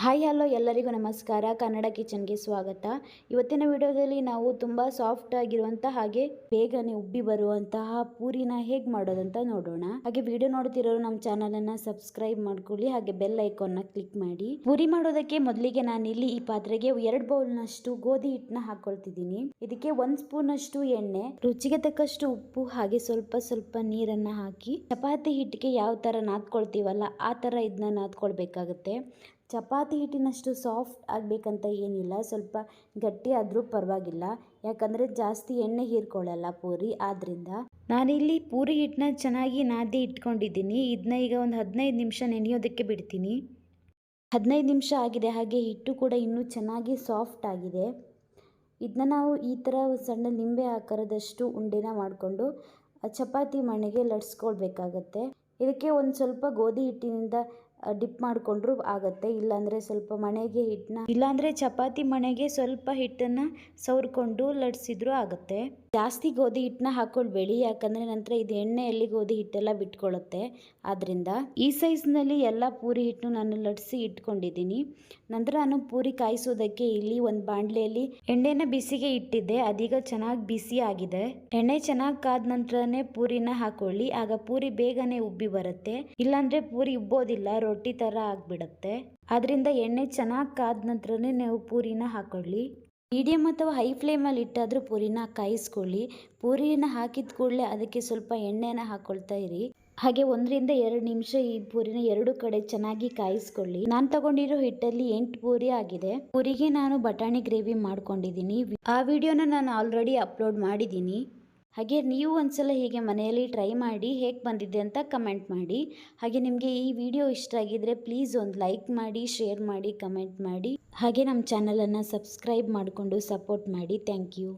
Hi hello ಎಲ್ಲರಿಗೂ ನಮಸ್ಕಾರ. ಕನ್ನಡ ಕಿಚನ್ಗೆ ಸ್ವಾಗತ. ಇವತ್ತಿನ ವಿಡಿಯೋದಲ್ಲಿ ನಾವು ತುಂಬ ಸಾಫ್ಟ್ ಆಗಿರುವಂತಹ ಹಾಗೆ ಬೇಗನೆ ಉಬ್ಬಿ ಬರುವಂತಹ ಪೂರಿನ ಹೇಗೆ ಮಾಡೋದಂತ ನೋಡೋಣ. ಹಾಗೆ ವಿಡಿಯೋ ನೋಡ್ತಿರೋರು ನಮ್ಮ ಚಾನಲ್ ಅನ್ನ ಸಬ್ಸ್ಕ್ರೈಬ್ ಮಾಡ್ಕೊಳ್ಳಿ, ಹಾಗೆ ಬೆಲ್ ಐಕಾನ್ ನ ಕ್ಲಿಕ್ ಮಾಡಿ. ಪೂರಿ ಮಾಡೋದಕ್ಕೆ ಮೊದಲಿಗೆ ನಾನಿಲ್ಲಿ ಈ ಪಾತ್ರೆಗೆ 2 ಬೌಲ್ನಷ್ಟು ಗೋಧಿ ಹಿಟ್ಟನ್ನ ಹಾಕೊಳ್ತಿದ್ದೀನಿ. ಇದಕ್ಕೆ 1 ಸ್ಪೂನ್ ಅಷ್ಟು ಎಣ್ಣೆ, ರುಚಿಗೆ ತಕ್ಕಷ್ಟು ಉಪ್ಪು, ಹಾಗೆ ಸ್ವಲ್ಪ ನೀರನ್ನ ಹಾಕಿ ಚಪಾತಿ ಹಿಟ್ಟಿಗೆ ಯಾವ ತರ ನಾದ್ಕೊಳ್ತೀವಲ್ಲ ಆ ತರ ಇದನ್ನ ನಾದ್ಕೊಳ್ಬೇಕಾಗತ್ತೆ. ಚಪಾತಿ ಹಿಟ್ಟಿನಷ್ಟು ಸಾಫ್ಟ್ ಆಗಬೇಕಂತ ಏನಿಲ್ಲ, ಸ್ವಲ್ಪ ಗಟ್ಟಿ ಆದರೂ ಪರವಾಗಿಲ್ಲ, ಯಾಕಂದರೆ ಜಾಸ್ತಿ ಎಣ್ಣೆ ಹೀರ್ಕೊಳ್ಳಲ್ಲ ಪೂರಿ. ಆದ್ದರಿಂದ ನಾನಿಲ್ಲಿ ಪೂರಿ ಹಿಟ್ಟನ್ನ ಚೆನ್ನಾಗಿ ನಾದಿ ಇಟ್ಕೊಂಡಿದ್ದೀನಿ. ಇದನ್ನ ಈಗ ಒಂದು 15 ನಿಮಿಷ ನೆನೆಯೋದಕ್ಕೆ ಬಿಡ್ತೀನಿ. 15 ನಿಮಿಷ ಆಗಿದೆ, ಹಾಗೆ ಹಿಟ್ಟು ಕೂಡ ಇನ್ನೂ ಚೆನ್ನಾಗಿ ಸಾಫ್ಟ್ ಆಗಿದೆ. ಇದನ್ನ ನಾವು ಈ ಥರ ಸಣ್ಣ ನಿಂಬೆ ಆಕಾರದಷ್ಟು ಉಂಡೆನ ಮಾಡಿಕೊಂಡು ಚಪಾತಿ ಮಣೆಗೆ ಲಟ್ಸ್ಕೊಳ್ಬೇಕಾಗತ್ತೆ. ಇದಕ್ಕೆ ಒಂದು ಸ್ವಲ್ಪ ಗೋಧಿ ಹಿಟ್ಟಿನಿಂದ ಡಿಪ್ ಮಾಡಿಕೊಂಡ್ರೂ ಆಗುತ್ತೆ, ಇಲ್ಲಾಂದರೆ ಸ್ವಲ್ಪ ಮಣೆಗೆ ಹಿಟ್ಟನ್ನ, ಇಲ್ಲಾಂದರೆ ಚಪಾತಿ ಮಣೆಗೆ ಸ್ವಲ್ಪ ಹಿಟ್ಟನ್ನು ಸವರ್ಕೊಂಡು ಲಟ್ಸಿದ್ರೂ ಆಗುತ್ತೆ. ಜಾಸ್ತಿ ಗೋಧಿ ಹಿಟ್ಟನ್ನ ಹಾಕೊಳ್ಬೇಡಿ, ಯಾಕಂದರೆ ನಂತರ ಇದು ಎಣ್ಣೆಯಲ್ಲಿ ಗೋಧಿ ಹಿಟ್ಟೆಲ್ಲ ಬಿಟ್ಕೊಳ್ಳುತ್ತೆ. ಆದ್ದರಿಂದ ಈ ಸೈಜ್ನಲ್ಲಿ ಎಲ್ಲ ಪೂರಿ ಹಿಟ್ಟು ನಾನು ಲಟ್ಸಿ ಇಟ್ಕೊಂಡಿದ್ದೀನಿ. ನಂತರ ನಾನು ಪೂರಿ ಕಾಯಿಸೋದಕ್ಕೆ ಇಲ್ಲಿ ಒಂದು ಬಾಣಲೆಯಲ್ಲಿ ಎಣ್ಣೆನ ಬಿಸಿಗೆ ಇಟ್ಟಿದ್ದೆ. ಅದೀಗ ಚೆನ್ನಾಗಿ ಬಿಸಿ ಆಗಿದೆ. ಎಣ್ಣೆ ಚೆನ್ನಾಗಿ ಕಾದ ನಂತರನೇ ಪೂರಿನ ಹಾಕೊಳ್ಳಿ, ಆಗ ಪೂರಿ ಬೇಗನೆ ಉಬ್ಬಿ ಬರುತ್ತೆ. ಇಲ್ಲಾಂದ್ರೆ ಪೂರಿ ಉಬ್ಬೋದಿಲ್ಲ, ರೊಟ್ಟಿ ತರ ಆಗ್ಬಿಡುತ್ತೆ. ಆದ್ರಿಂದ ಎಣ್ಣೆ ಚೆನ್ನಾಗಿ ಕಾದ ನಂತರನೇ ನೀವು ಪೂರಿನ ಹಾಕೊಳ್ಳಿ. ಮೀಡಿಯಂ ಅಥವಾ ಹೈ ಫ್ಲೇಮಲ್ಲಿ ಇಟ್ಟಾದ್ರೂ ಪೂರಿನ ಕಾಯಿಸ್ಕೊಳ್ಳಿ. ಪೂರಿನ ಹಾಕಿದ ಕೂಡಲೇ ಅದಕ್ಕೆ ಸ್ವಲ್ಪ ಎಣ್ಣೆನ ಹಾಕೊಳ್ತಾ ಇರಿ. ಹಾಗೆ 1 ರಿಂದ 2 ನಿಮಿಷ ಈ ಪೂರಿನ 2 ಕಡೆ ಚೆನ್ನಾಗಿ ಕಾಯಿಸ್ಕೊಳ್ಳಿ. ನಾನು ತಗೊಂಡಿರೋ ಹಿಟ್ಟಲ್ಲಿ 8 ಪೂರಿ ಆಗಿದೆ. ಪೂರಿಗೆ ನಾನು ಬಟಾಣಿ ಗ್ರೇವಿ ಮಾಡ್ಕೊಂಡಿದ್ದೀನಿ. ಆ ವಿಡಿಯೋನ ನಾನು ಆಲ್ರೆಡಿ ಅಪ್ಲೋಡ್ ಮಾಡಿದ್ದೀನಿ. ಹಾಗೆ ನೀವು ಒಂದ್ಸಲ ಹೀಗೆ ಮನೆಯಲ್ಲಿ ಟ್ರೈ ಮಾಡಿ ಹೇಗೆ ಬಂದಿದೆ ಅಂತ ಕಮೆಂಟ್ ಮಾಡಿ. ಹಾಗೆ ನಿಮಗೆ ಈ ವಿಡಿಯೋ ಇಷ್ಟ ಆಗಿದ್ರೆ ಪ್ಲೀಸ್ ಒಂದು ಲೈಕ್ ಮಾಡಿ, ಶೇರ್ ಮಾಡಿ, ಕಮೆಂಟ್ ಮಾಡಿ. ಹಾಗೆ ನಮ್ಮ ಚಾನಲನ್ನು ಸಬ್ಸ್ಕ್ರೈಬ್ ಮಾಡಿಕೊಂಡು ಸಪೋರ್ಟ್ ಮಾಡಿ. Thank you.